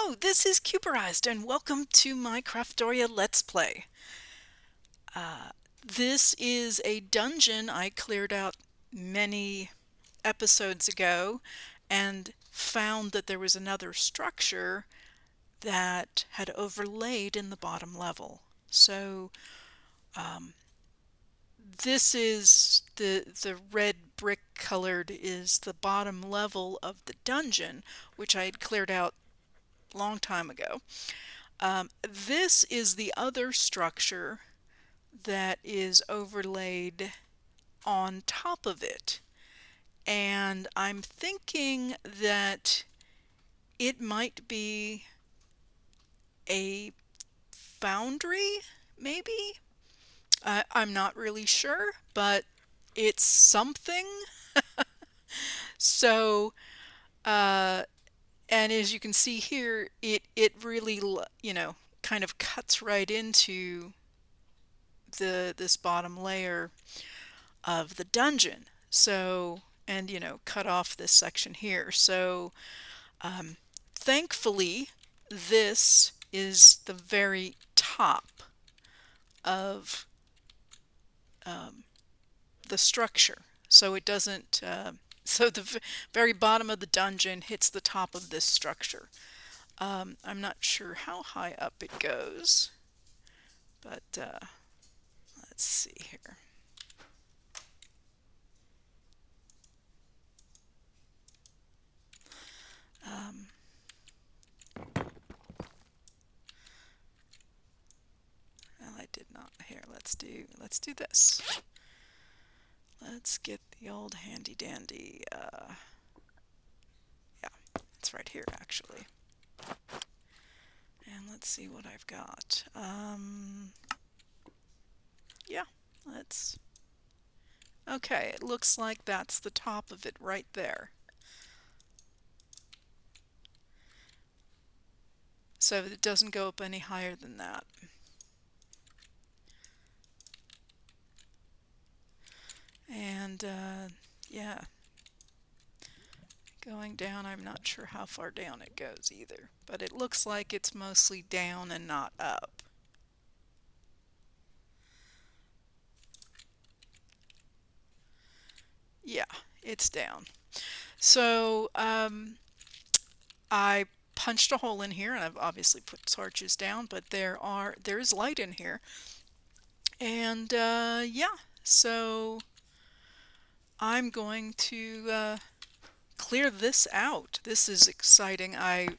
Hello, this is Cuberized and welcome to my Craftoria Let's Play. This is a dungeon I cleared out many episodes ago and found that there was another structure that had overlaid in the bottom level. So this is the red brick colored is the bottom level of the dungeon, which I had cleared out a long time ago. This is the other structure that is overlaid on top of it. And I'm thinking that it might be a foundry, maybe? I'm not really sure, but it's something. So, uh, and as you can see here, it really, kind of cuts right into this bottom layer of the dungeon. So, and cut off this section here. So, thankfully, this is the very top of the structure. So it doesn't, so the very bottom of the dungeon hits the top of this structure. I'm not sure how high up it goes, but let's see here. Well, I did not. Here, let's do this. Let's get the old handy dandy. Yeah, it's right here actually. And let's see what I've got. Yeah, let's. Okay, it looks like that's the top of it right there. So it doesn't go up any higher than that. And yeah, going down, I'm not sure how far down it goes either, but it looks like it's mostly down and not up. Yeah, it's down. So I punched a hole in here, and I've obviously put torches down, but there's light in here. And yeah, so I'm going to clear this out. This is exciting. I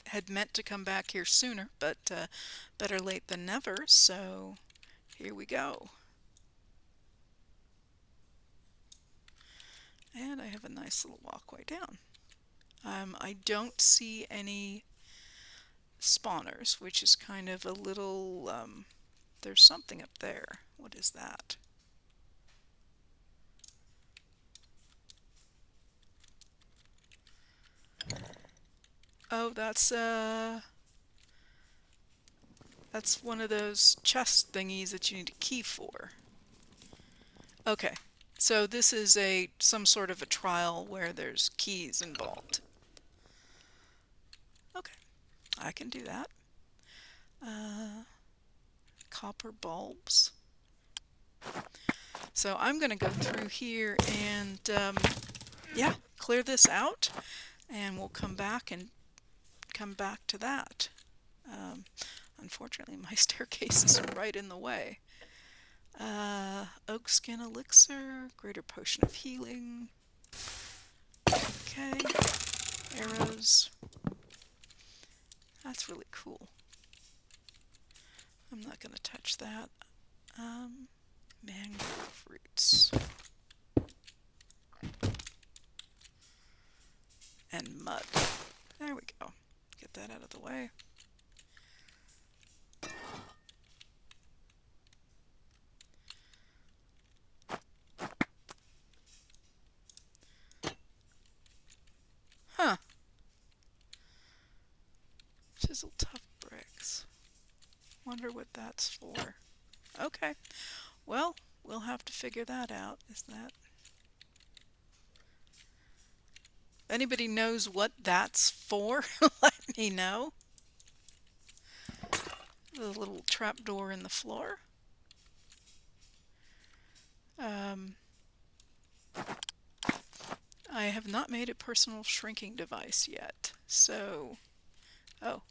had meant to come back here sooner, but better late than never, so here we go. And I have a nice little walkway down. I don't see any spawners, which is kind of a little, there's something up there. What is that? Oh, that's one of those chest thingies that you need a key for. Okay, so this is some sort of a trial where there's keys involved. Okay, I can do that. Copper bulbs. So I'm going to go through here and yeah, clear this out, and we'll come back to that. Unfortunately, my staircase is right in the way. Oak skin elixir, greater potion of healing. Okay, arrows. That's really cool. I'm not going to touch that. Mango fruits. And mud. There we go. Get that out of the way. Huh. Chiseled tough bricks. Wonder what that's for. Okay. Well, we'll have to figure that out. Is that... Anybody knows what that's for? Let me know. the little trap door in the floor. I have not made a personal shrinking device yet, so, oh,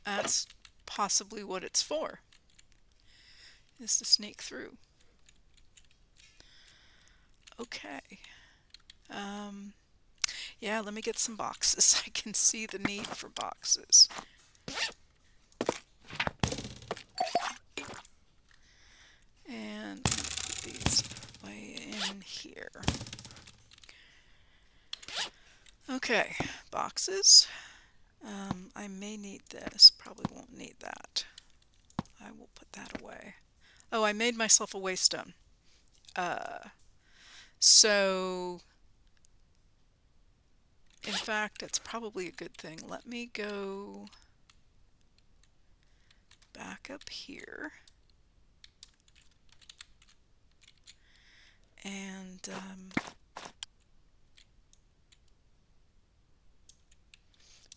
that's possibly what it's for, is to sneak through. Okay. Yeah, let me get some boxes. I can see the need for boxes. And put these way in here. Okay, boxes. I may need this, probably won't need that. I will put that away. Oh, I made myself a waystone. So, in fact, it's probably a good thing. Let me go back up here. And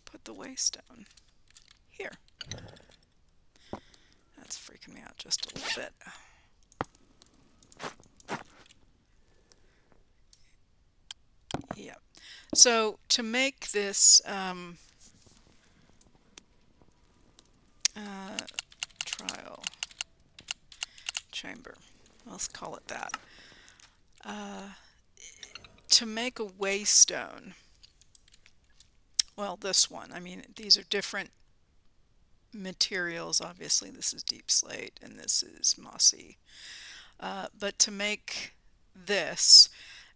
put the waystone here. That's freaking me out just a little bit. Yep. So to make this trial chamber, let's call it that. To make a waystone, well, this one, I mean, these are different materials. Obviously, this is deep slate and this is mossy. But to make this,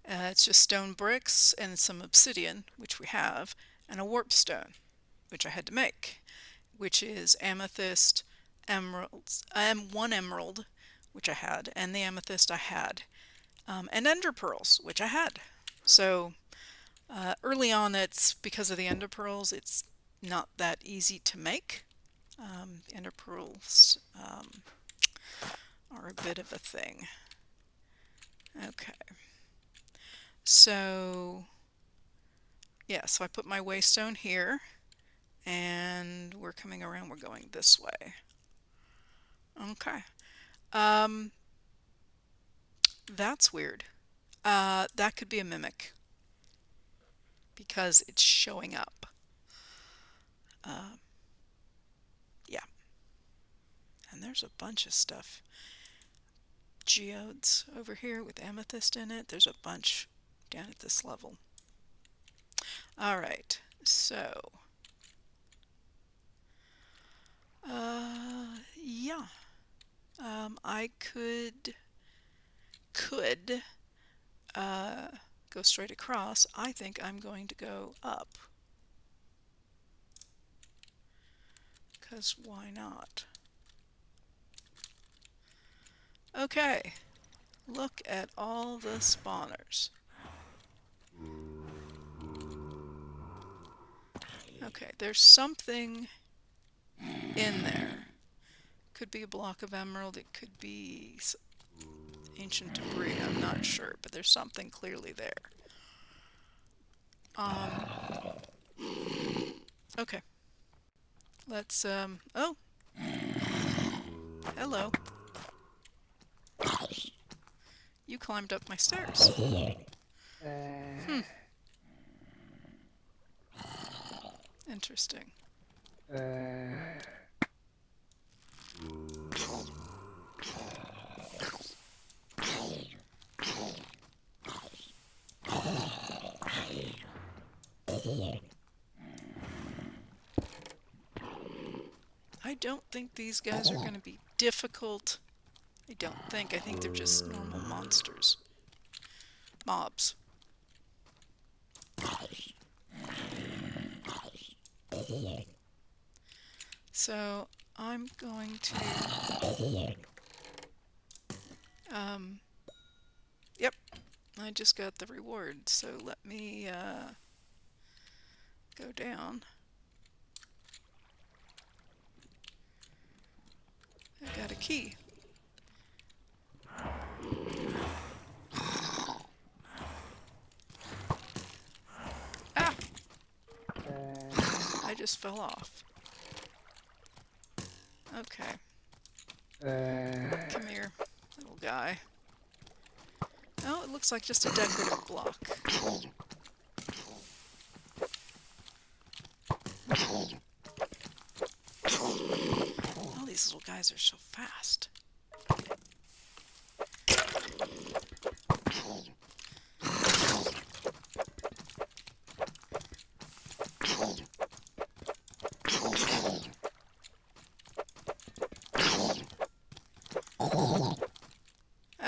it's just stone bricks and some obsidian, which we have, and a warp stone, which I had to make, which is amethyst, emeralds, one emerald, which I had, and the amethyst I had, and ender pearls, which I had. So early on, it's because of the ender pearls, it's not that easy to make. Ender pearls are a bit of a thing. Okay. So, yeah, so I put my waystone here, and we're coming around, we're going this way. Okay. That's weird. That could be a mimic, because it's showing up. Yeah. And there's a bunch of stuff. Geodes over here with amethyst in it. There's a bunch down at this level. All right, so yeah, I could go straight across. I think I'm going to go up, because why not? Okay, look at all the spawners. Okay, there's something in there. Could be a block of emerald, it could be ancient debris, I'm not sure, but there's something clearly there. Okay. Let's, oh! Hello. You climbed up my stairs. Interesting. I don't think these guys are going to be difficult. I don't think. I think they're just normal monsters. Mobs. So I'm going to... Yep, I just got the reward, so let me go down. I got a key. Ah! I just fell off. Okay. Come here, little guy. Oh, it looks like just a decorative block. All these little guys are so fast.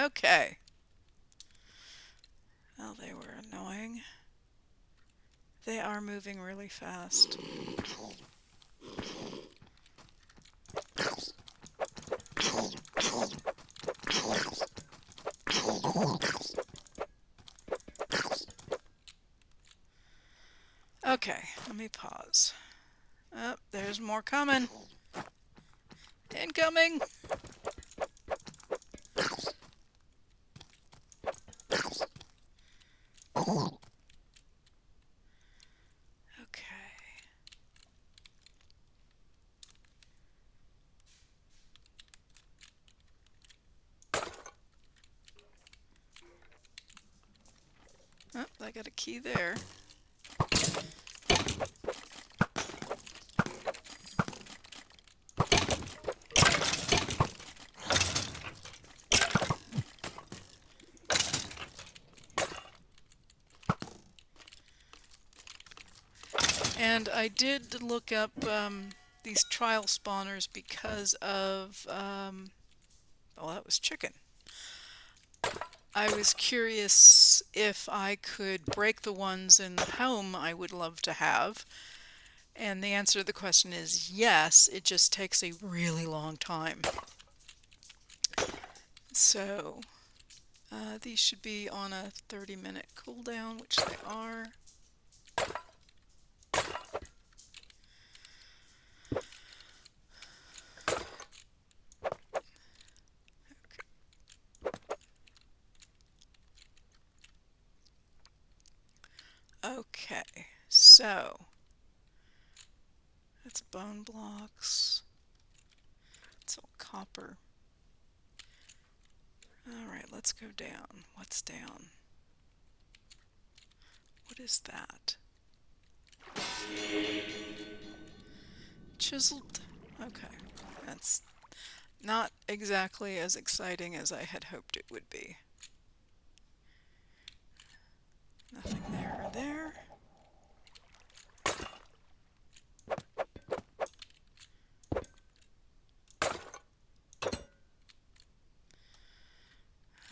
Okay. Well, they were annoying. They are moving really fast. Okay, let me pause. Oh, there's more coming. Incoming! Okay. Oh, I got a key there. And I did look up these trial spawners because of, well, that was chicken. I was curious if I could break the ones in the home I would love to have. And the answer to the question is yes, it just takes a really long time. So these should be on a 30-minute cooldown, which they are. Okay, so that's bone blocks. It's all copper. Alright, let's go down. What's down? What is that? Chiseled. Okay, that's not exactly as exciting as I had hoped it would be. Nothing there or there.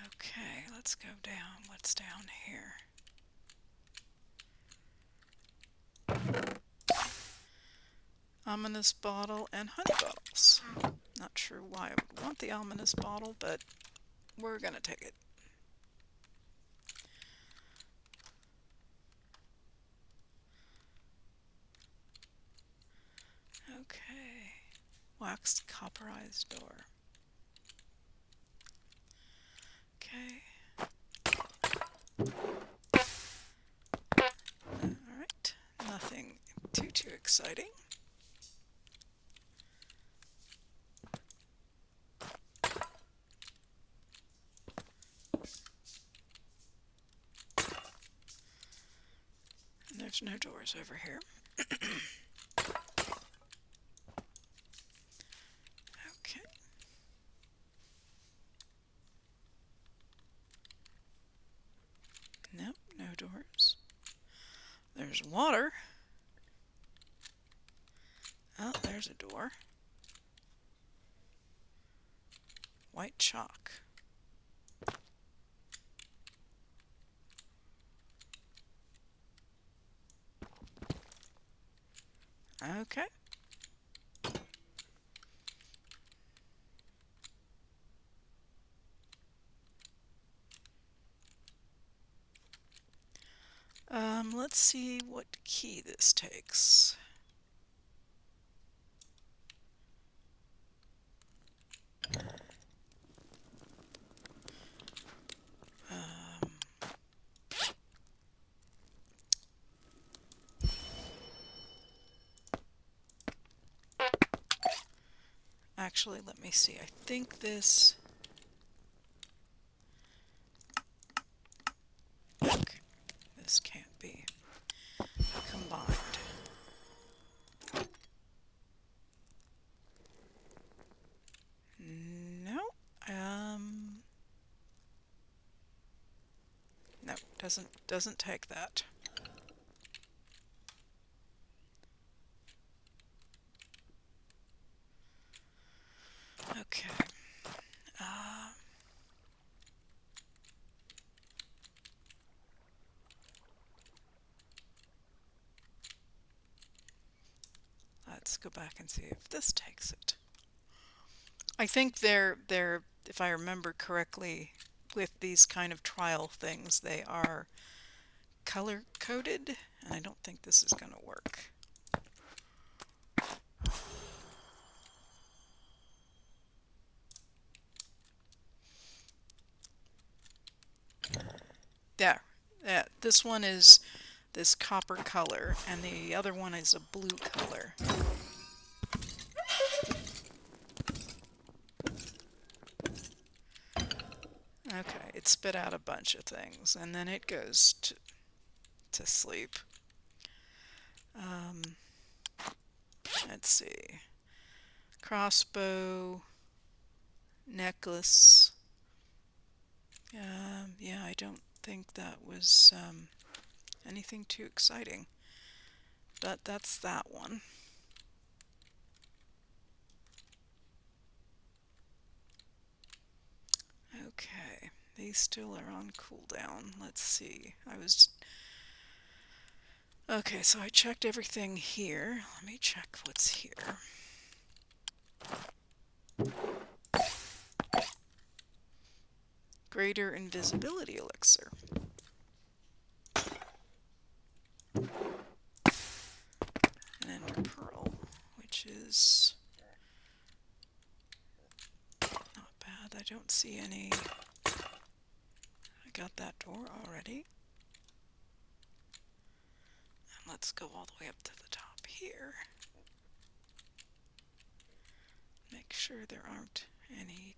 Okay, let's go down. What's down here? Ominous bottle and honey bottles. Not sure why I would want the ominous bottle, but we're gonna take it. Okay. Waxed copperized door. Okay. Alright. Nothing too exciting. And there's no doors over here. Okay. Nope, no doors. There's water. Oh, there's a door. White chalk. Okay. Let's see what key this takes. Actually, let me see. I think this... Okay, this can't be combined. No. No, doesn't take that. Okay. Let's go back and see if this takes it. I think they're if I remember correctly, with these kind of trial things, they are color coded, and I don't think this is going to work. There. Yeah, this one is this copper color, and the other one is a blue color. Okay, it spit out a bunch of things, and then it goes to sleep. Let's see. Crossbow, necklace. Yeah, I don't think that was anything too exciting. But that's that one. Okay, these still are on cooldown. Let's see. Okay, so I checked everything here. Let me check what's here. Greater invisibility elixir. An ender pearl, which is not bad. I don't see any. I got that door already. And let's go all the way up to the top here. Make sure there aren't any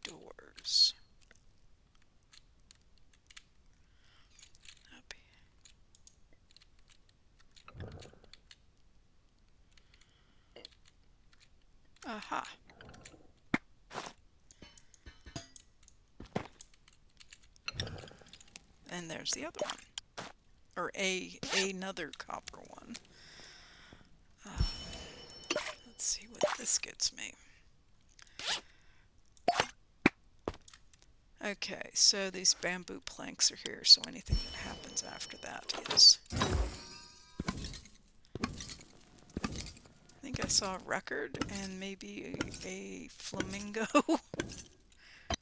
doors. Up here. Aha. And there's the other one. Or another copper one. Let's see what this gets me. Okay, so these bamboo planks are here, so anything that happens after that is... I think I saw a record and maybe a flamingo.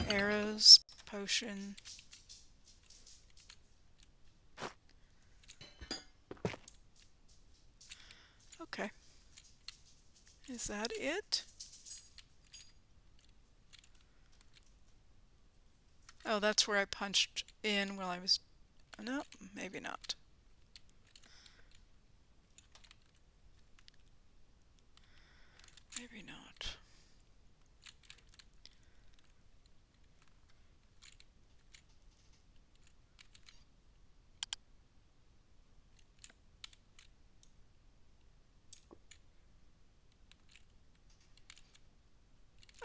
Arrows, potion. Okay. Is that it? Oh, that's where I punched in while I was... No, maybe not. Maybe not.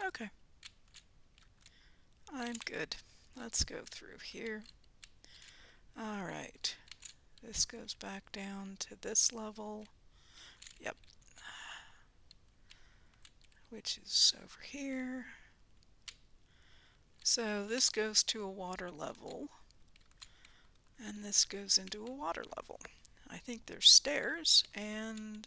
Okay. I'm good. Let's go through here. Alright. This goes back down to this level. Yep. Which is over here. So this goes to a water level. And this goes into a water level. I think there's stairs and...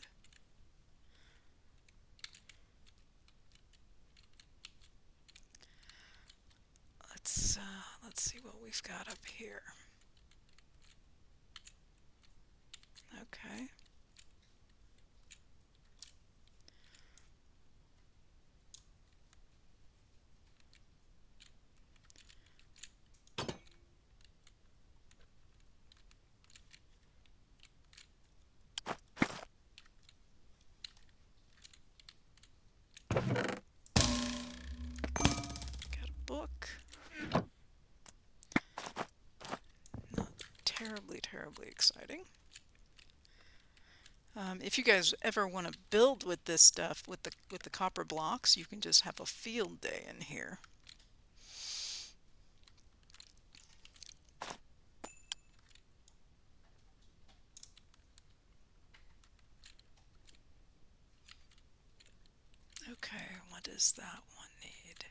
Let's see what we've got up here. Okay. terribly exciting. If you guys ever want to build with this stuff, with the copper blocks, you can just have a field day in here. Okay, what does that one need?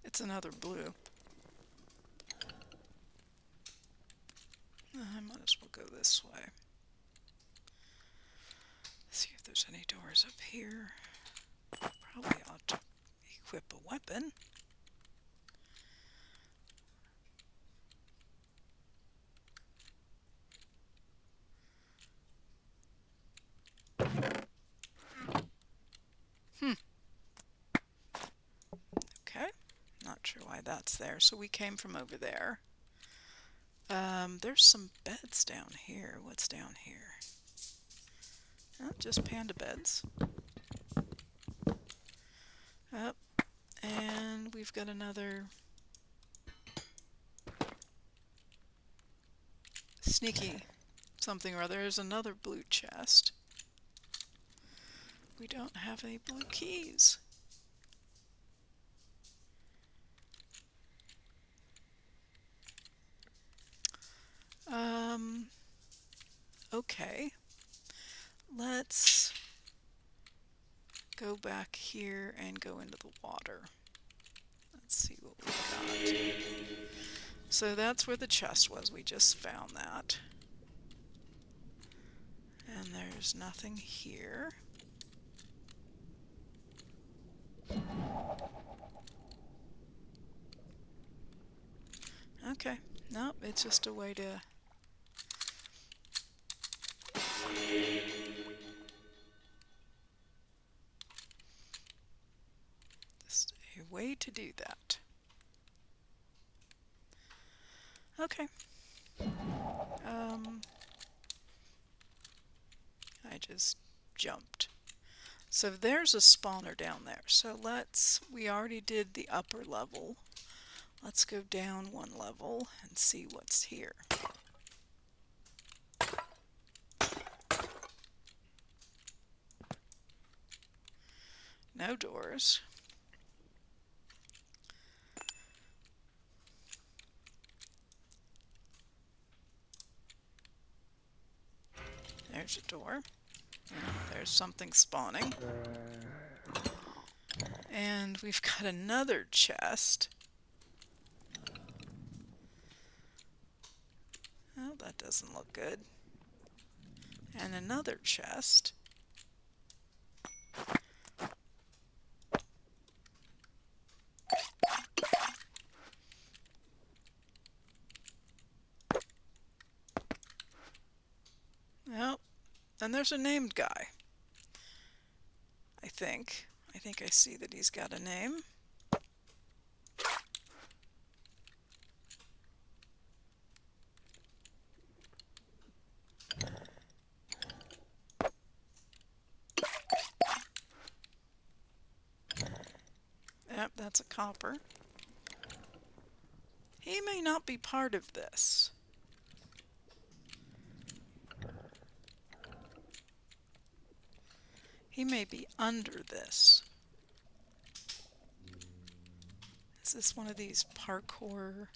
It's another blue. I might as well go this way. See if there's any doors up here. Probably ought to equip a weapon. Okay, not sure why that's there. So we came from over there. There's some beds down here. What's down here? Oh, just panda beds. Oh, and we've got another sneaky something or other. There's another blue chest. We don't have any blue keys. Okay. Let's go back here and go into the water. Let's see what we've got. So that's where the chest was. We just found that. And there's nothing here. Okay. Nope, it's just a way to... Just a way to do that. Okay. I just jumped. So there's a spawner down there. So we already did the upper level. Let's go down one level and see what's here. No doors. There's a door. There's something spawning. And we've got another chest. Oh, that doesn't look good. And another chest. Oh, and there's a named guy. I think I see that he's got a name. Yep, that's a copper. He may not be part of this. He may be under this. Is this one of these parkour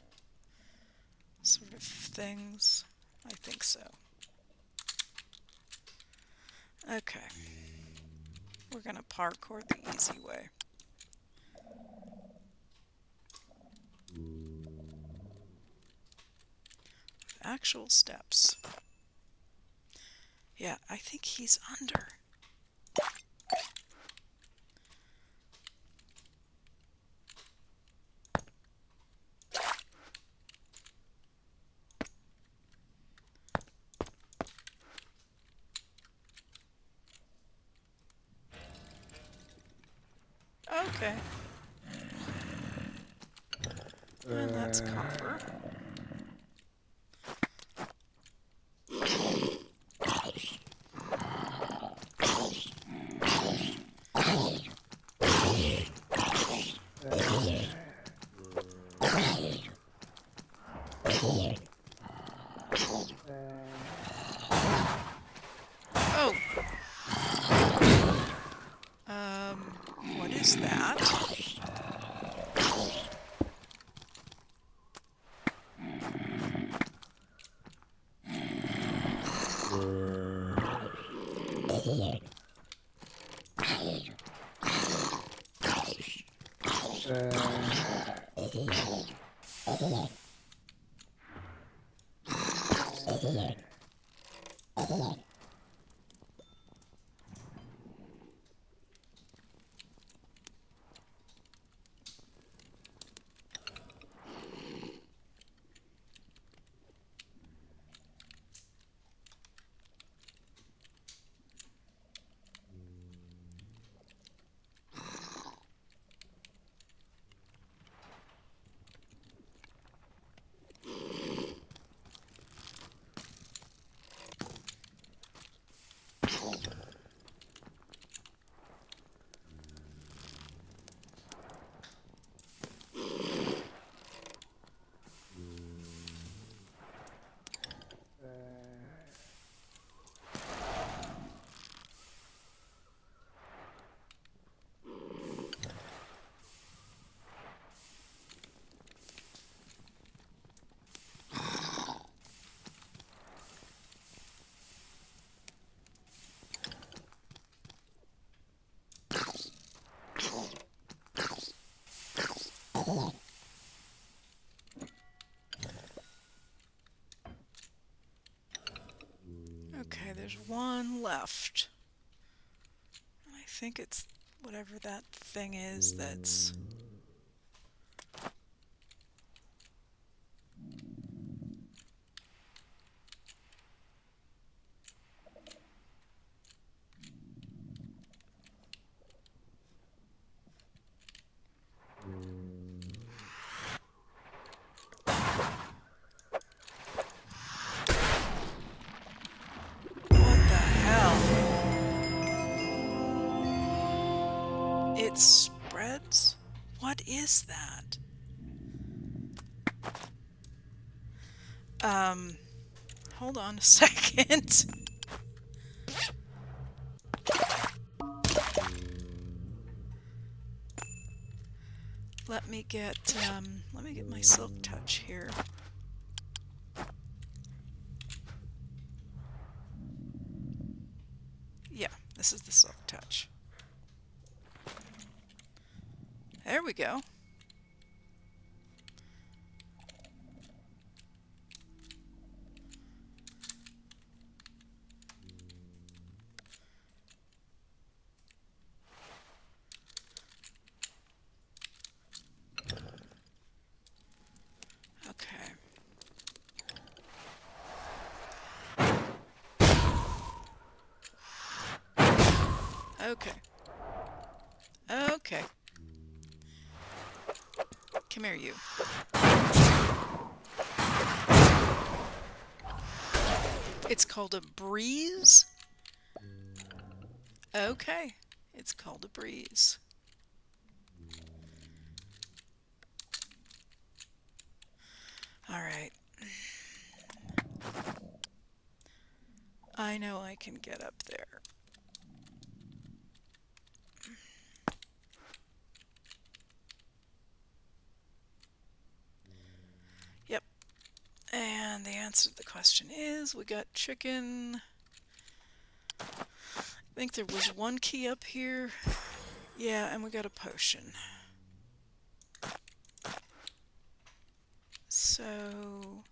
sort of things? I think so. Okay. We're gonna parkour the easy way. With actual steps. Yeah, I think he's under. Okay. And that's copper. is that? Okay, there's one left. I think it's whatever that thing is that's... What the hell? It spreads? What is that? Hold on a second. Let me get my silk touch here. Yeah, this is the silk touch. There we go. Okay. Okay. Okay. Come here, you. It's called a breeze? Okay. It's called a breeze. Alright. I know I can get up there. Yep. And the answer to the question is, we got chicken. I think there was one key up here. Yeah, and we got a potion. So...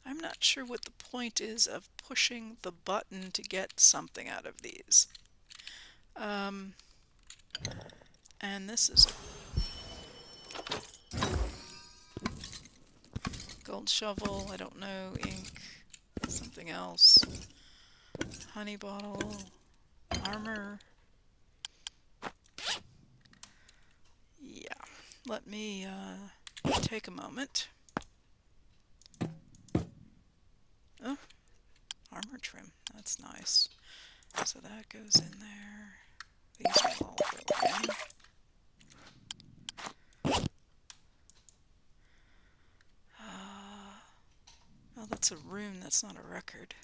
I'm not sure what the point is of pushing the button to get something out of these. And this is gold shovel, I don't know, ink, something else, honey bottle, armor. let me take a moment. Oh, armor trim. That's nice. So that goes in there. These will all go in. Oh, that's a rune. That's not a record.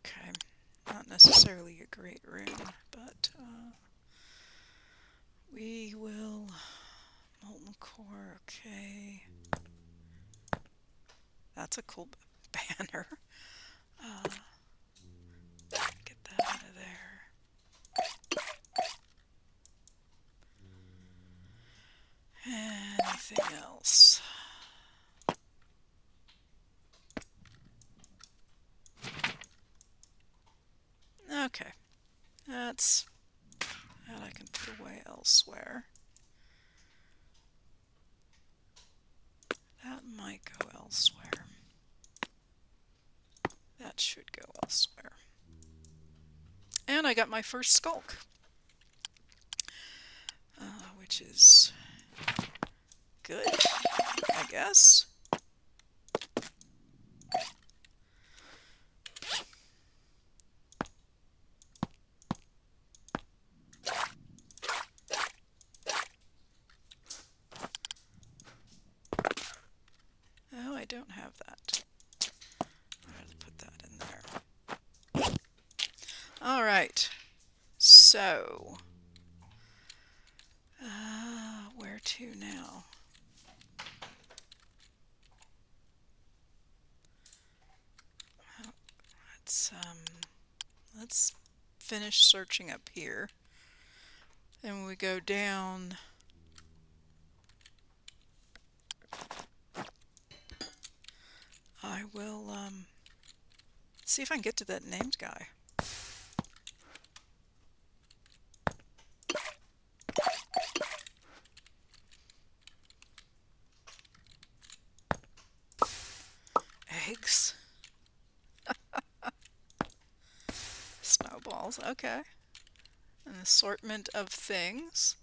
Okay, not necessarily a great rune, but we will... Molten core, okay. That's a cool banner. Get that out of there. Anything else? Okay, that's that I can put away elsewhere. That might go elsewhere. That should go elsewhere. And I got my first skulk, which is good, I guess. Oh, I don't have that. I have to put that in there. All right. So, where to now? Let's finish searching up here. And when we go down, I will see if I can get to that named guy. Eggs. Snowballs, okay. An assortment of things.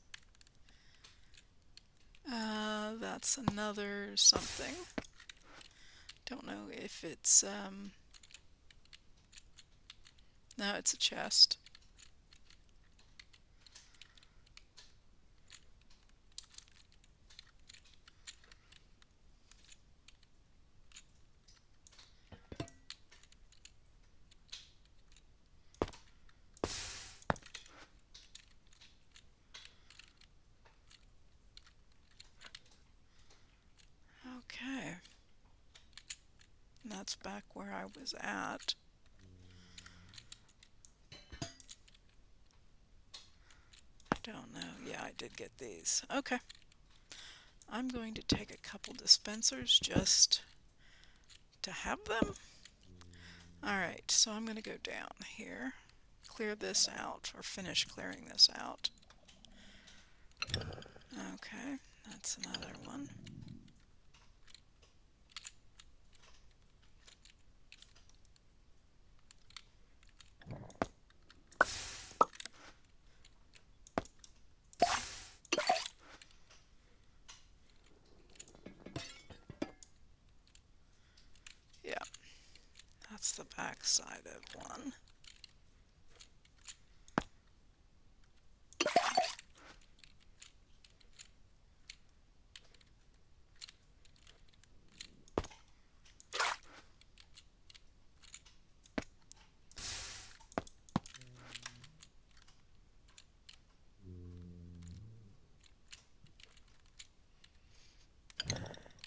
That's another something. Don't know if it's, no, it's a chest. Okay. And that's back where I was at. Don't know. Yeah, I did get these. Okay. I'm going to take a couple dispensers just to have them. Alright, so I'm going to go down here, clear this out, or finish clearing this out. Okay, that's another one. Yeah, that's the back side of one.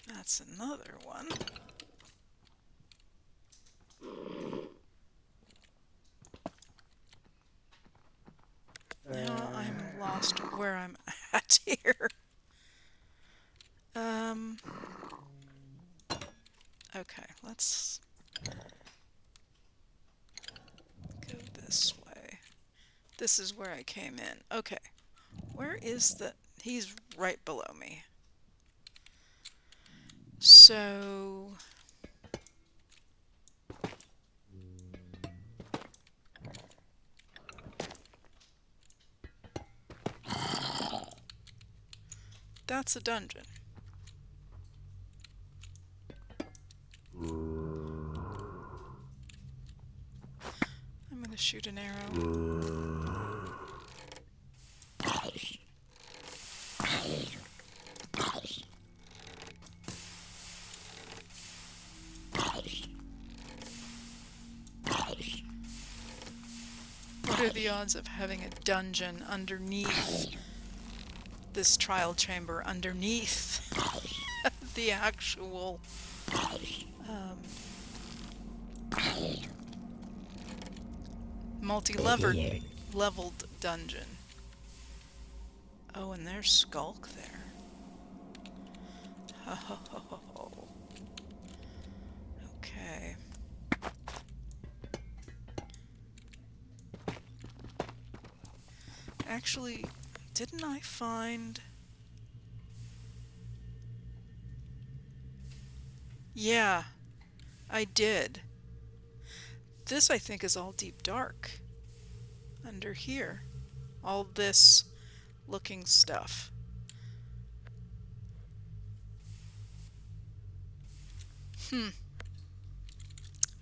That's another one. Now I'm lost where I'm at dear. Um, okay, let's go this way. This is where I came in. Okay, where is the... He's right below me. So... That's a dungeon. I'm gonna shoot an arrow. What are the odds of having a dungeon underneath this trial chamber, underneath the actual multi-leveled dungeon? Oh, and there's Skulk there. Ho ho ho ho ho. Okay. Actually, didn't I find... Yeah, I did. This, I think, is all deep dark. Under here. All this looking stuff.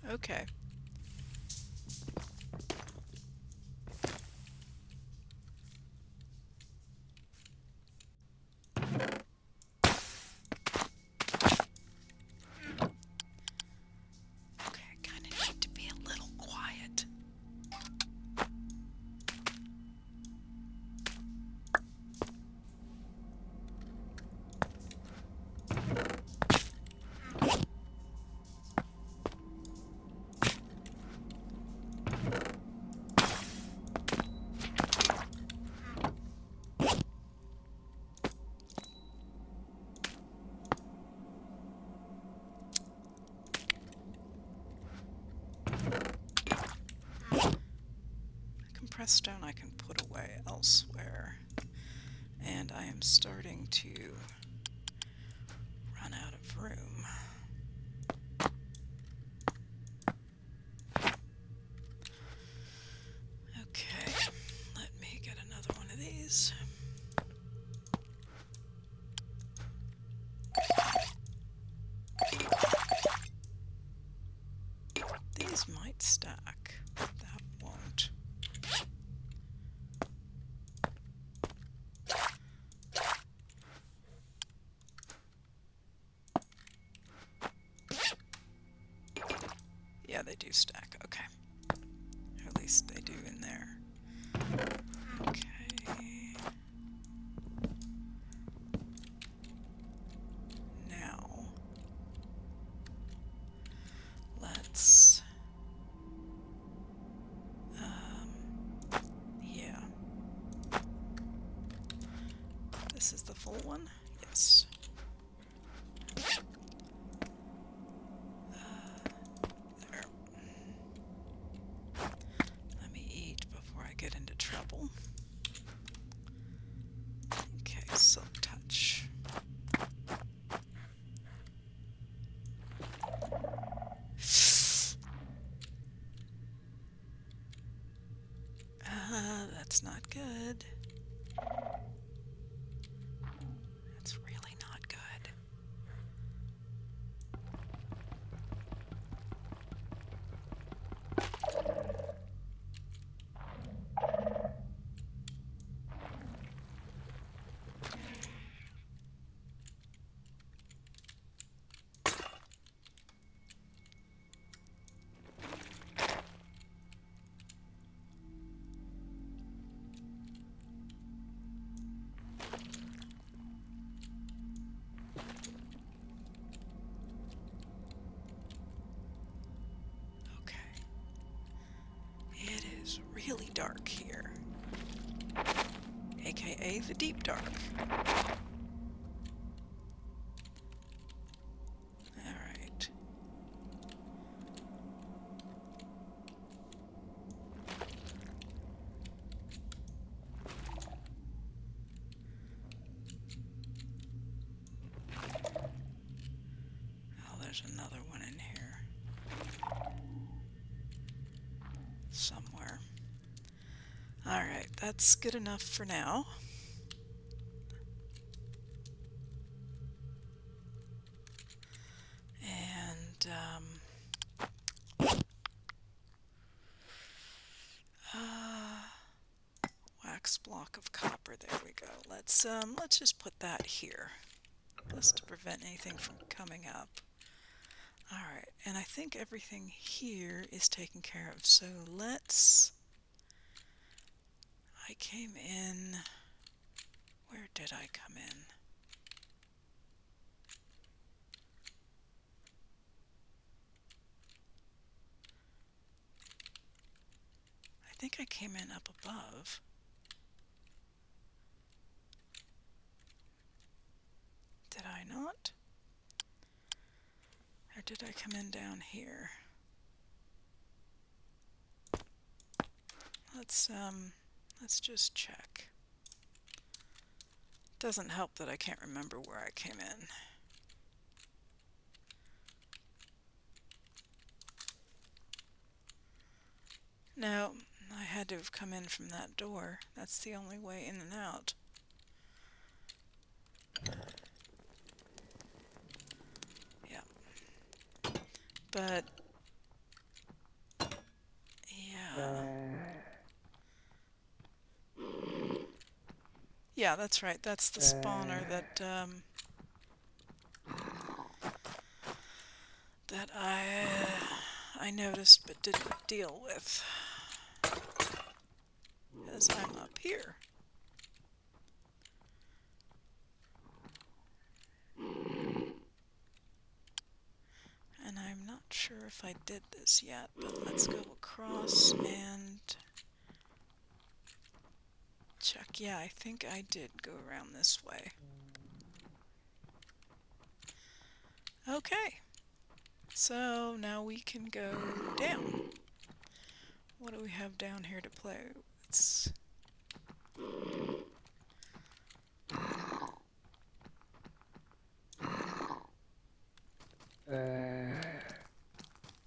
Okay. Stone I can put away elsewhere, and I am starting to run out of room. Okay, let me get another one of these. These might stack. That won't. Yeah, they do stack. Okay. Or at least they do in there. Okay. Now, let's... yeah. This is the full one? Yes. There. Let me eat before I get into trouble. Okay, silk touch. That's not good. That's really not good. Really dark here, aka aka the deep dark. Alright. Oh, there's another one in here. Somewhere. Alright, that's good enough for now. And, wax block of copper, there we go. Let's just put that here, just to prevent anything from coming up. Alright, and I think everything here is taken care of, so I came in, where did I come in? I think I came in up above. Did I not? Or did I come in down here? Let's just check. Doesn't help that I can't remember where I came in. No, I had to have come in from that door. That's the only way in and out. Yeah. But yeah. Yeah, that's right. That's the spawner that I noticed but didn't deal with, as I'm up here. And I'm not sure if I did this yet, but let's go across and check. Yeah, I think I did go around this way. Okay, so now we can go down. What do we have down here to play? It's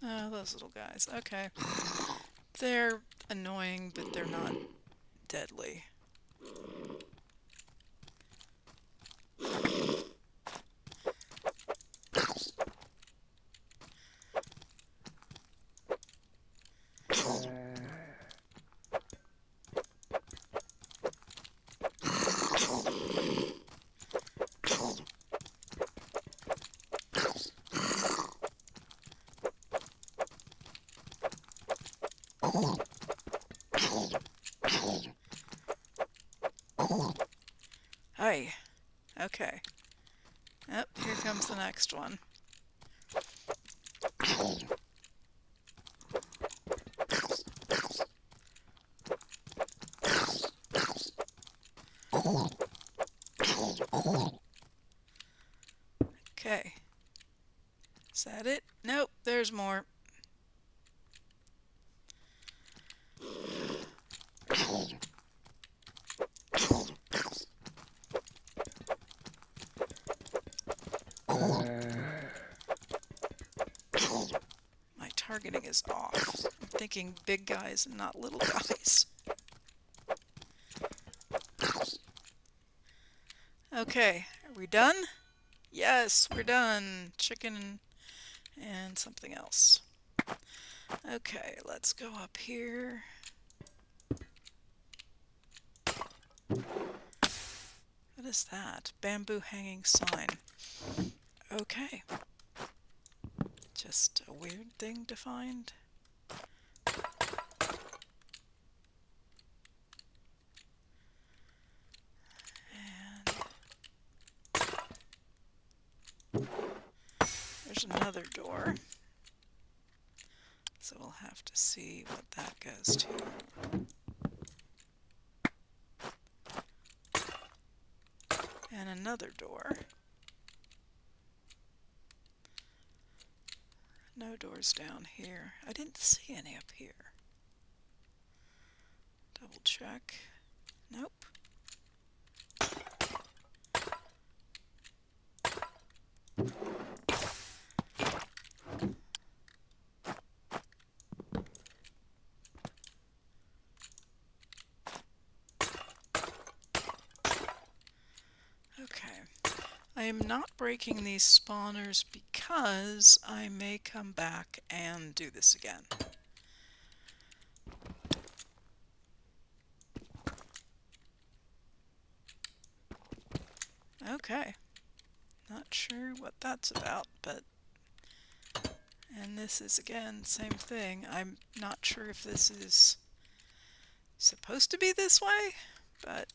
oh, those little guys. Okay. They're annoying, but they're not deadly. Hi. Okay. Yep, here comes the next one. Okay. Is that it? Nope, there's more. My targeting is off. I'm thinking big guys and not little guys. Okay, are we done? Yes, we're done. Chicken and something else. Okay, let's go up here. What is that? Bamboo hanging sign. Okay. Just a weird thing to find. And there's another door. So we'll have to see what that goes to. another door. No doors down here. I didn't see any up here. Double check. Nope. Okay. I am not breaking these spawners because I may come back and do this again. Okay. Not sure what that's about, but... And this is, again, same thing. I'm not sure if this is supposed to be this way, but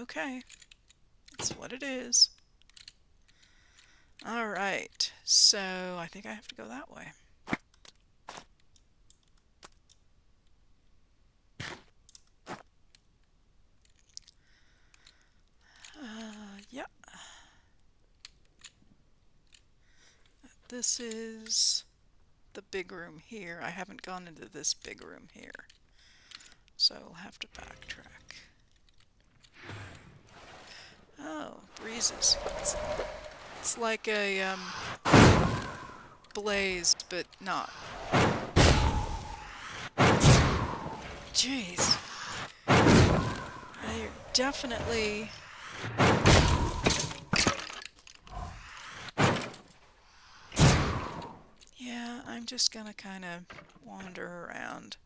okay. That's what it is. Alright, so I think I have to go that way. Yep. This is the big room here. I haven't gone into this big room here, so I'll have to backtrack. Oh, breezes. It's like a blaze, but not. Jeez. They're definitely... Yeah, I'm just gonna kind of wander around.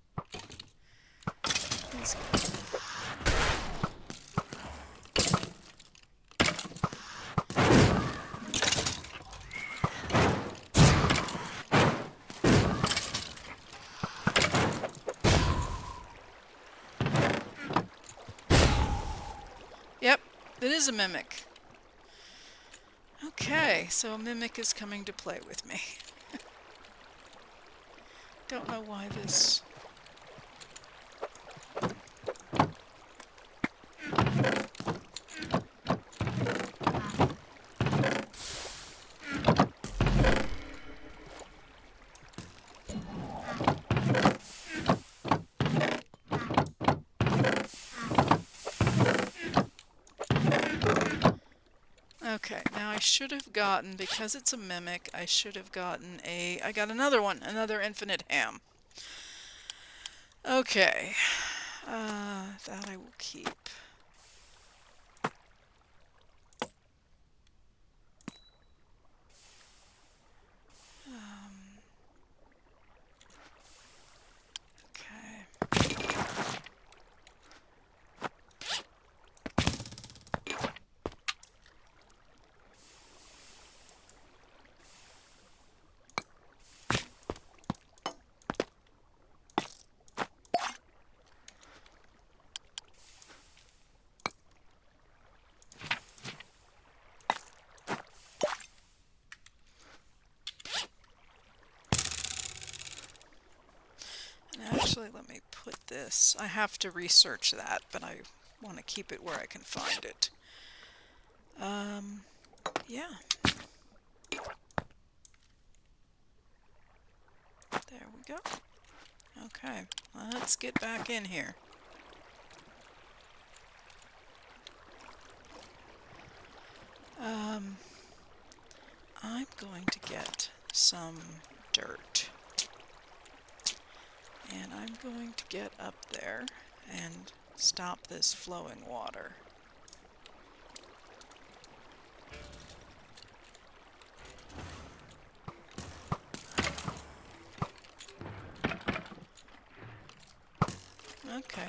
Yep, it is a mimic. Okay, so a mimic is coming to play with me. Don't know why this... Okay, now I should have gotten, because it's a mimic, I should have gotten a... I got another one, another infinite ham. Okay, that I will keep. Okay. Actually, let me put this. I have to research that, but I want to keep it where I can find it. Yeah. There we go. Okay, let's get back in here. I'm going to get some dirt. And I'm going to get up there and stop this flowing water. Okay.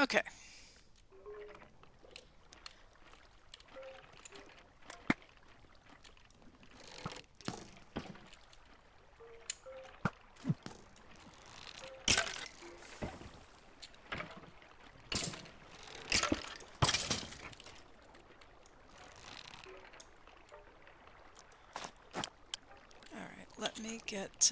Okay. get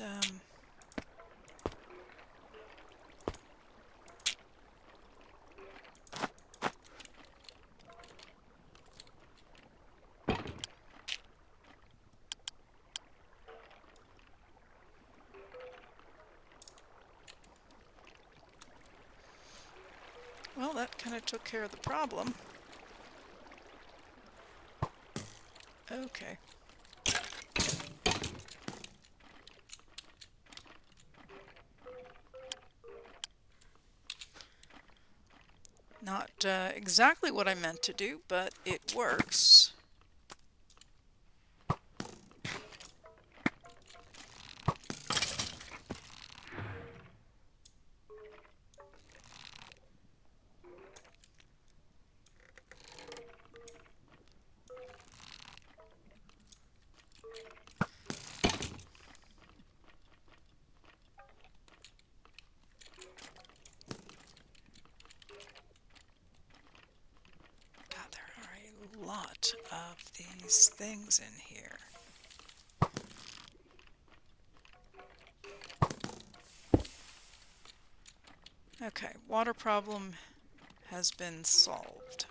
well, that kind of took care of the problem. Okay. Not exactly what I meant to do, but it works. God, there are a lot of these things in here. Okay, water problem has been solved.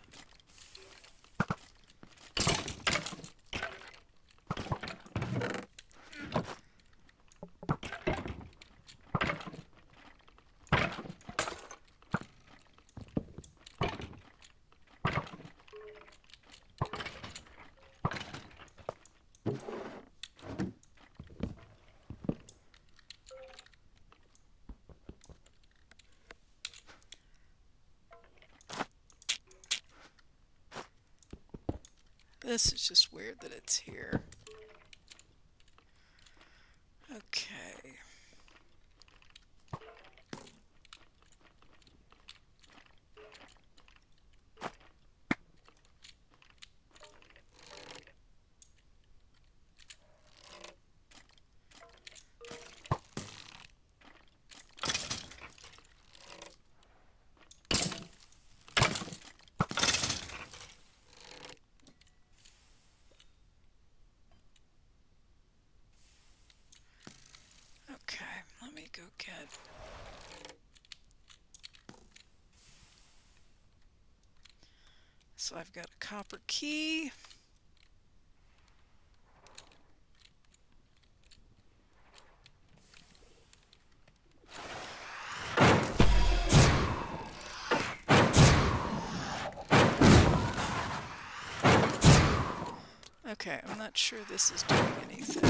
This is just weird that it's here. Okay. Okay, let me go get... So I've got a copper key. Okay, I'm not sure this is doing anything.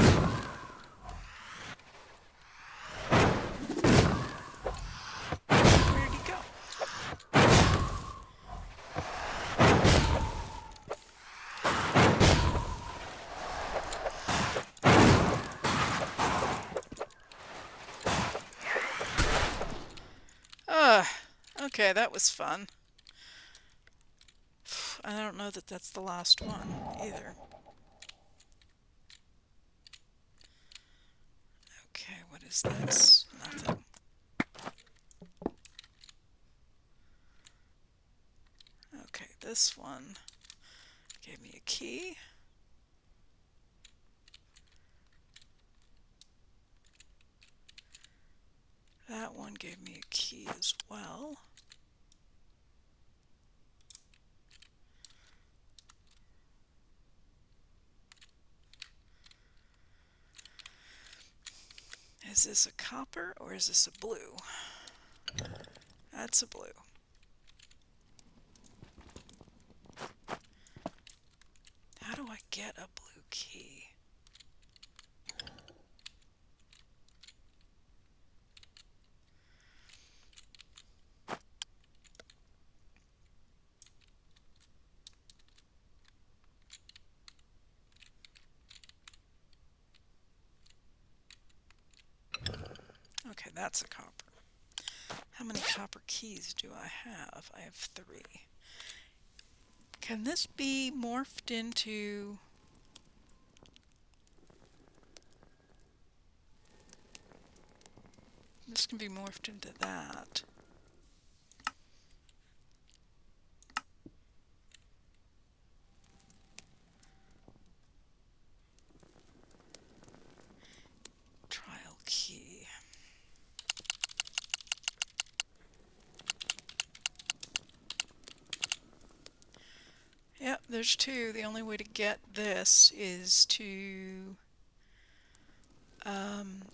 Where'd he go? Okay, that was fun. I don't know that that's the last one either. Okay, what is this? Nothing. Okay, this one gave me a key. That one gave me a key as well. Is this a copper or is this a blue? That's a blue. How do I get a blue key? Okay, that's a copper. How many copper keys do I have? I have 3. Can this be morphed into... This can be morphed into that. Try there's two. The only way to get this is to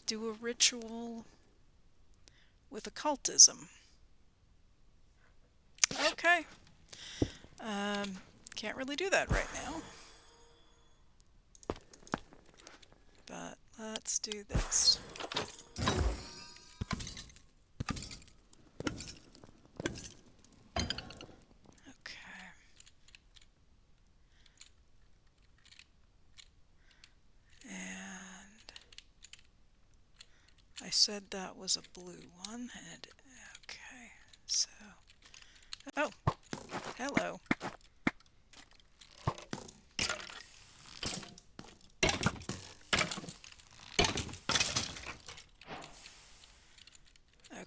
do a ritual with occultism. Okay. Can't really do that right now. But let's do this. Okay. And I said that was a blue one, and okay, so, oh, hello. Okay.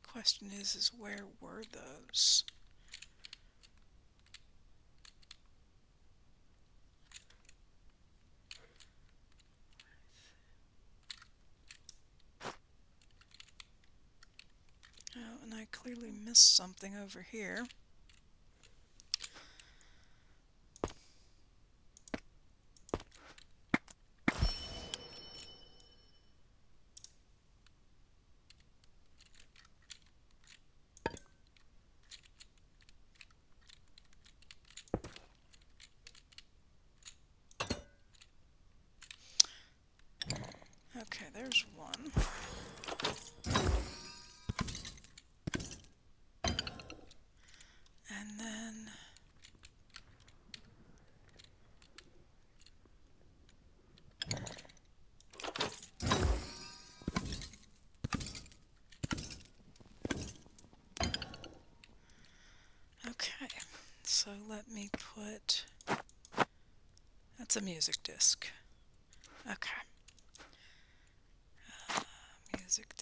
Question is where were those? Oh, and I clearly missed something over here. Okay, there's one. And then okay, so let me put, that's a music disc. Okay. Music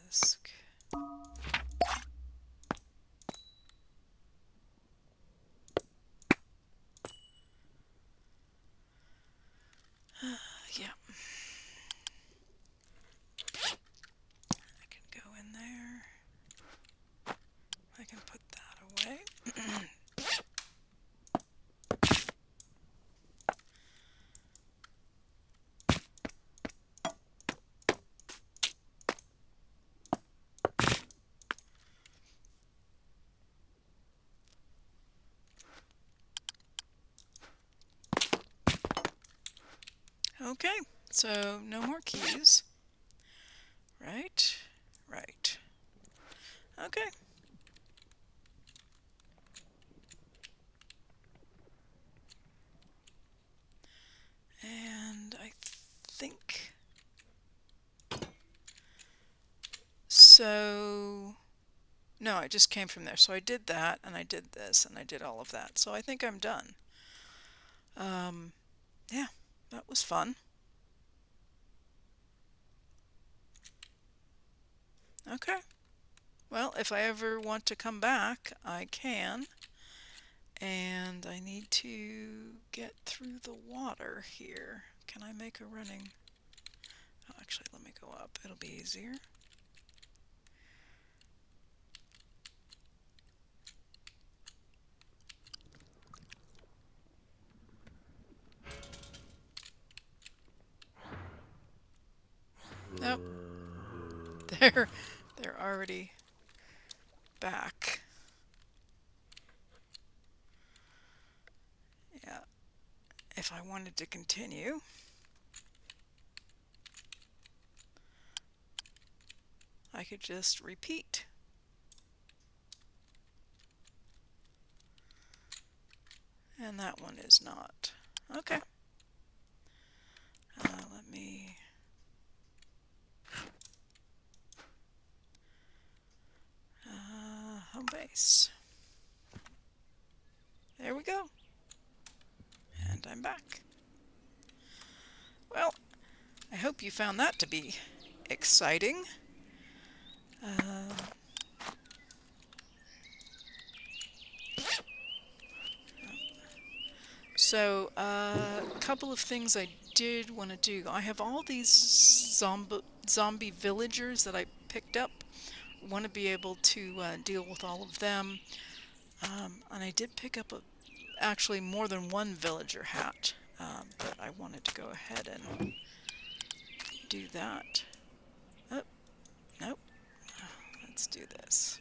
disc. Yeah. I can go in there. I can put that away. Okay, so no more keys. Right, right. Okay. And I think so. No, I just came from there. So I did that, and I did this, and I did all of that. So I think I'm done. Yeah, that was fun. Okay. Well, if I ever want to come back, I can. And I need to get through the water here. Can I make a running? Oh, actually, let me go up. It'll be easier. Nope. They're already back. Yeah. If I wanted to continue, I could just repeat. And that one is not. Okay. Let me... home base. There we go. And I'm back. Well, I hope you found that to be exciting. So, a couple of things I did want to do. I have all these zombie villagers that I picked up. Want to be able to deal with all of them. And I did pick up actually more than one villager hat, but I wanted to go ahead and do that. Oh, nope. Let's do this.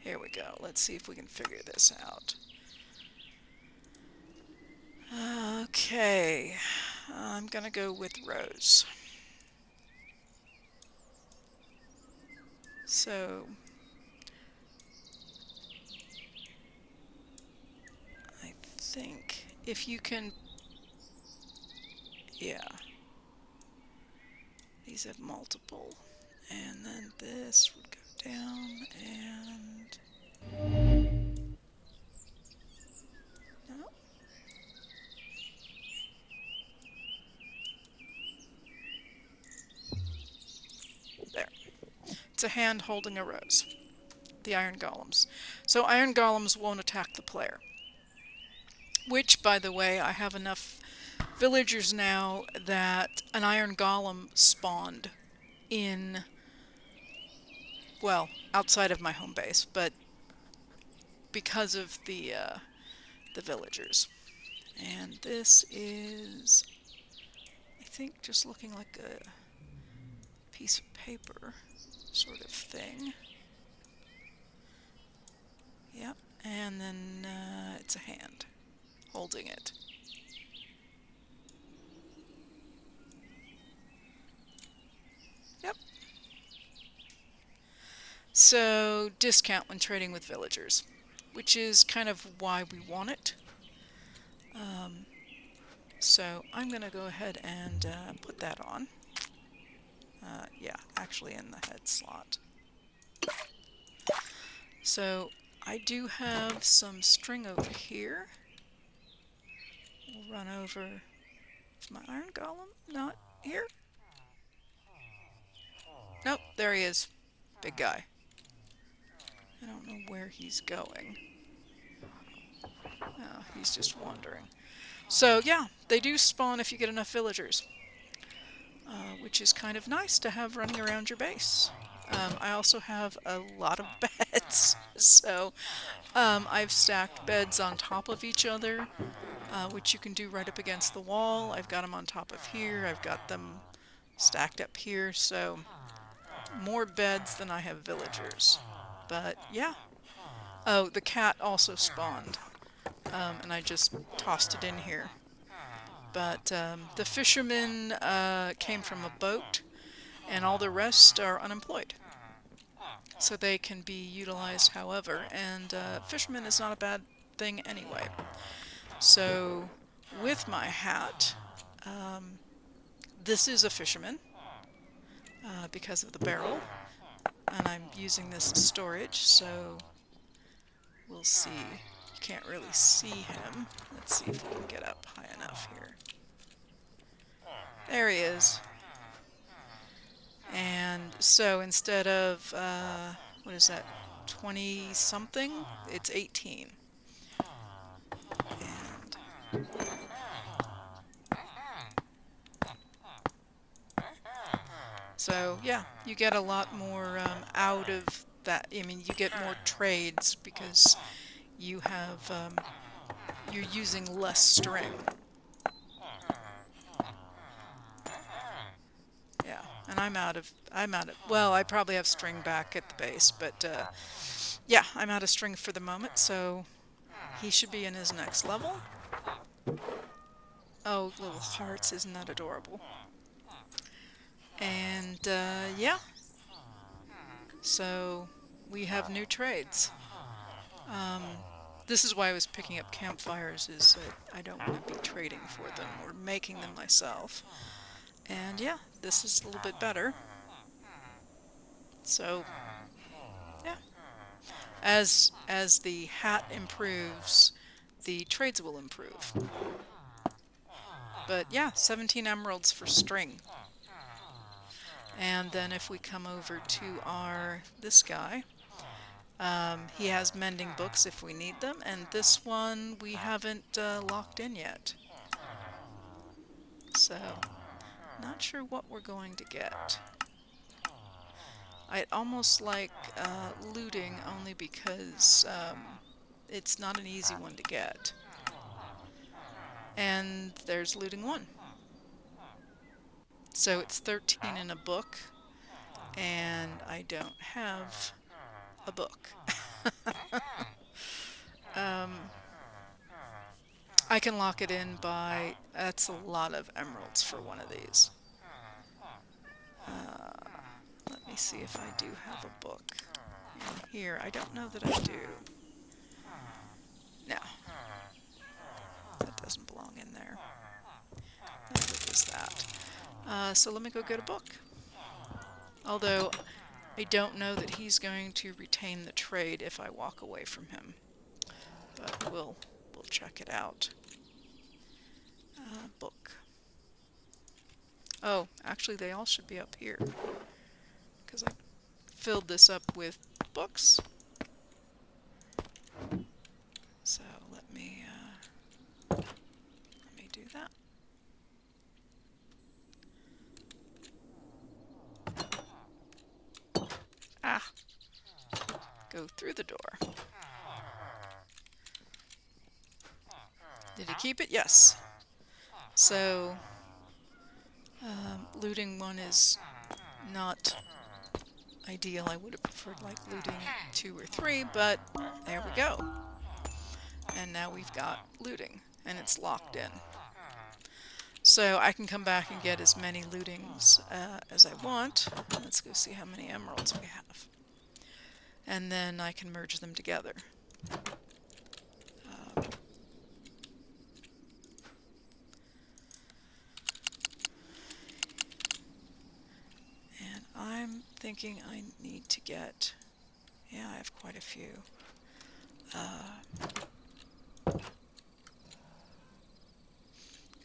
Here we go. Let's see if we can figure this out. Okay, I'm gonna go with Rose. So I think if you can, yeah, these have multiple, and then this would go down, and no, there. It's a hand holding a rose. The iron golems. So iron golems won't attack the player. Which, by the way, I have enough villagers now that an iron golem spawned in, well, outside of my home base, but because of the villagers. And this is, I think, just looking like a piece of paper sort of thing. Yep, and then it's a hand holding it. Yep. So, discount when trading with villagers, which is kind of why we want it. So I'm going to go ahead and put that on. Yeah, actually in the head slot. So I do have some string over here. We'll run over. Is my iron golem not here? Nope, there he is. Big guy. I don't know where he's going. Oh, he's just wandering. So yeah, they do spawn if you get enough villagers, which is kind of nice to have running around your base. I also have a lot of beds, so I've stacked beds on top of each other, which you can do right up against the wall. I've got them on top of here, I've got them stacked up here, so more beds than I have villagers. But yeah. Oh, the cat also spawned, and I just tossed it in here. But the fishermen came from a boat, and all the rest are unemployed. So they can be utilized however, and fisherman is not a bad thing anyway. So with my hat, this is a fisherman because of the barrel, and I'm using this as storage, so we'll see. You can't really see him. Let's see if we can get up high enough here. There he is. And so instead of, what is that, 20 something, it's 18. And so, yeah, you get a lot more out of that. I mean, you get more trades because you have, you're using less string. Yeah, and I'm out of, well, I probably have string back at the base, but yeah, I'm out of string for the moment, so he should be in his next level. Oh, little hearts, isn't that adorable? And yeah, so we have new trades. This is why I was picking up campfires, is that I don't want to be trading for them or making them myself. And yeah, this is a little bit better. So yeah, as the hat improves, the trades will improve. But yeah, 17 emeralds for string. And then if we come over to this guy, He has mending books if we need them, and this one we haven't locked in yet. So, not sure what we're going to get. I'd almost like looting only because it's not an easy one to get. And there's looting 1. So it's 13 in a book, and I don't have a book. I can lock it in by, that's a lot of emeralds for one of these. Let me see if I do have a book in here. I don't know that I do. No, that doesn't belong in there. What is that? So let me go get a book. Although I don't know that he's going to retain the trade if I walk away from him. But we'll check it out. Book. Oh, actually they all should be up here, because I filled this up with books. So let me do that. Ah, go through the door. Did he keep it? Yes. So looting 1 is not ideal. I would have preferred like looting 2 or 3, but there we go. And now we've got looting, and it's locked in. So I can come back and get as many lootings as I want. Let's go see how many emeralds we have. And then I can merge them together. And I'm thinking I need to get, yeah, I have quite a few.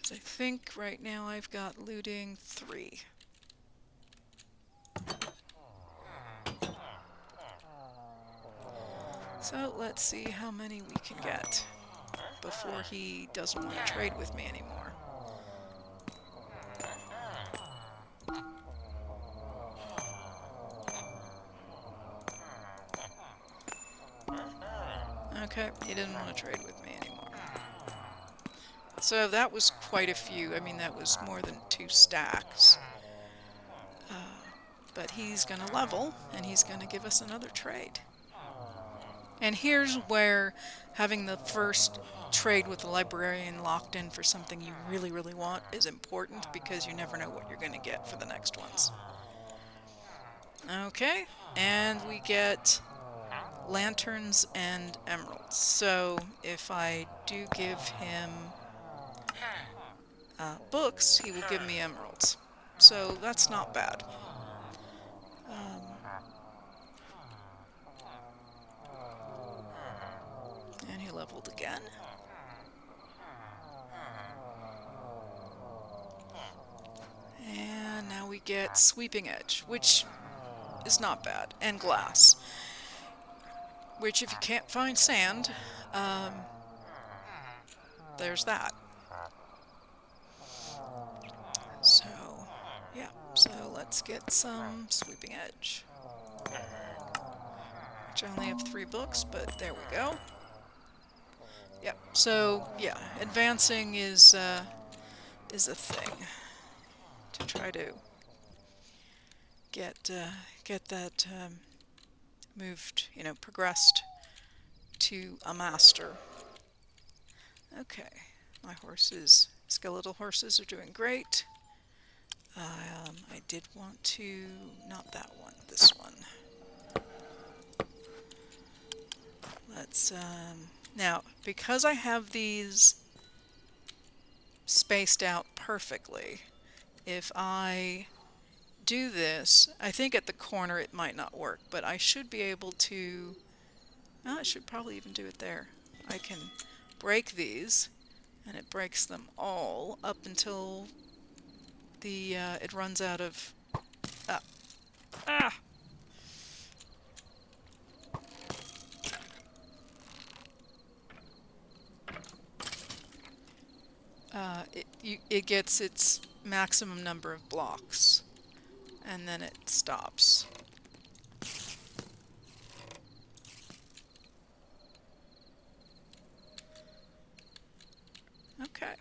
Because I think right now I've got looting 3. So let's see how many we can get before he doesn't want to trade with me anymore. Okay, he didn't want to trade with me anymore. So that was quite a few. I mean, that was more than 2 stacks. But he's going to level, and he's going to give us another trade. And here's where having the first trade with the librarian locked in for something you really, really want is important, because you never know what you're going to get for the next ones. Okay, and we get lanterns and emeralds. So if I do give him books, he will give me emeralds. So that's not bad. And he leveled again. And now we get sweeping edge, which is not bad, and glass. Which, if you can't find sand, there's that. So, yeah, so let's get some sweeping edge. Which I only have 3 books, but there we go. Yep, so, yeah, advancing is a thing to try to get that moved, progressed to a master. Okay, my skeletal horses are doing great. I did want to, not that one, this one. Let's, now, because I have these spaced out perfectly, if I do this, I think at the corner it might not work, but I should be able to, well, I should probably even do it there. I can break these, and it breaks them all up until it runs out of, it gets its maximum number of blocks, and then it stops. Okay,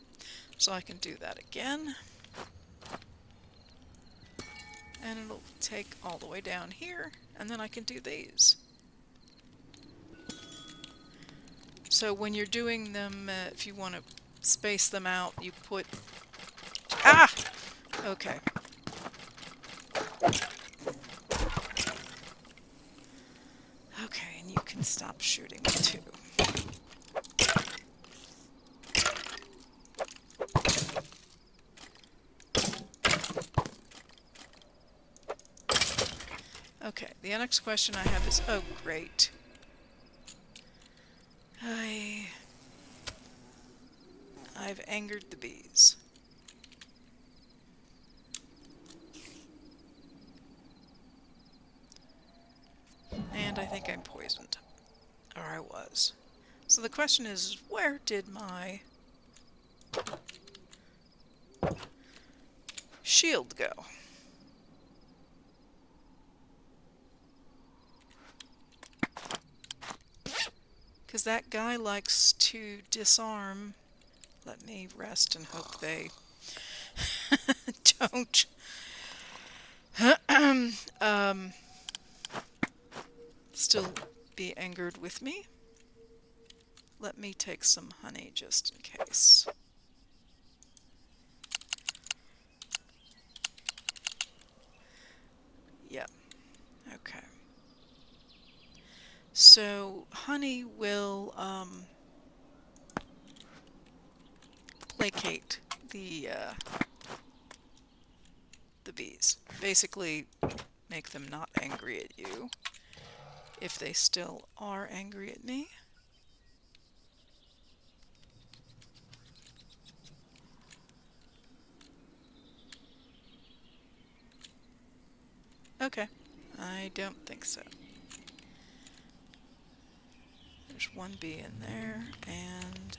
so I can do that again. And it'll take all the way down here, and then I can do these. So when you're doing them, if you want to space them out, you put... Ah! Okay. Okay, and you can stop shooting too. Okay, the next question I have is, oh great. I've angered the bees. And I think I'm poisoned. Or I was. So the question is, where did my shield go? Because that guy likes to disarm. Let me rest and hope they don't. Still be angered with me. Let me take some honey just in case. Yep. Okay. So honey will placate the bees. Basically, make them not angry at you. If they still are angry at me. Okay, I don't think so. There's one bee in there, and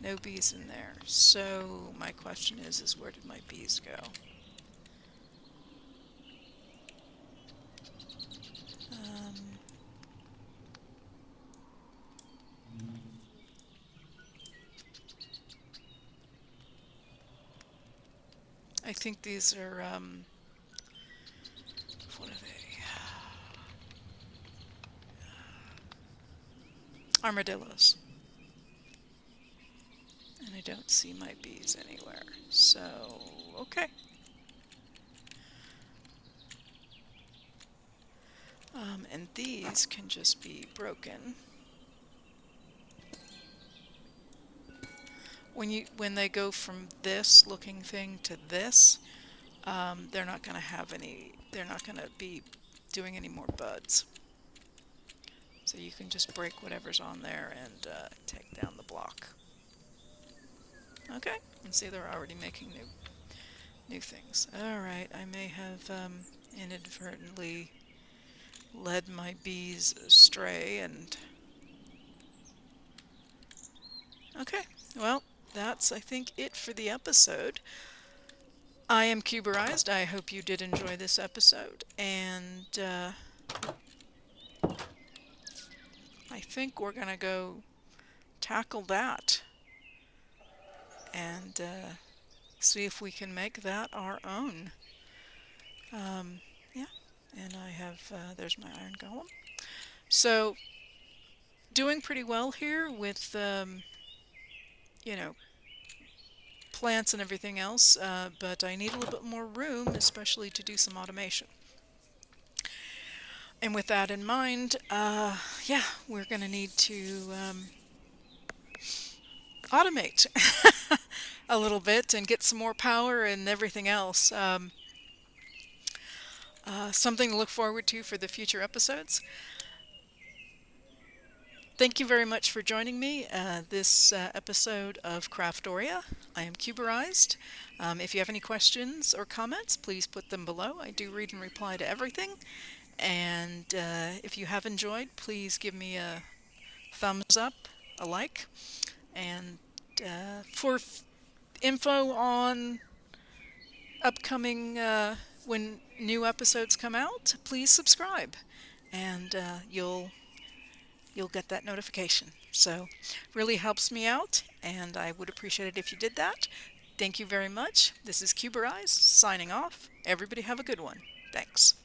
no bees in there. So my question is where did my bees go? I think these are, what are they? Armadillos. And I don't see my bees anywhere. So, okay. And these can just be broken. When they go from this looking thing to this, they're not going to have any, they're not going to be doing any more buds. So you can just break whatever's on there and take down the block. Okay, and see they're already making new things. Alright, I may have inadvertently led my bees astray and... Okay, well, that's I think it for the episode. I am Cuberized. I hope you did enjoy this episode, and I think we're gonna go tackle that and see if we can make that our own. Yeah, and I have, there's my iron golem. So, doing pretty well here with, you know, plants and everything else, but I need a little bit more room, especially to do some automation. And with that in mind, yeah, we're going to need to automate a little bit and get some more power and everything else. Something to look forward to for the future episodes. Thank you very much for joining me this episode of Craftoria. I am Cuberized. If you have any questions or comments, please put them below. I do read and reply to everything. And if you have enjoyed, please give me a thumbs up, a like. And info on upcoming when new episodes come out, please subscribe, and you'll get that notification. So, really helps me out, and I would appreciate it if you did that. Thank you very much. This is Cuberized signing off. Everybody have a good one. Thanks.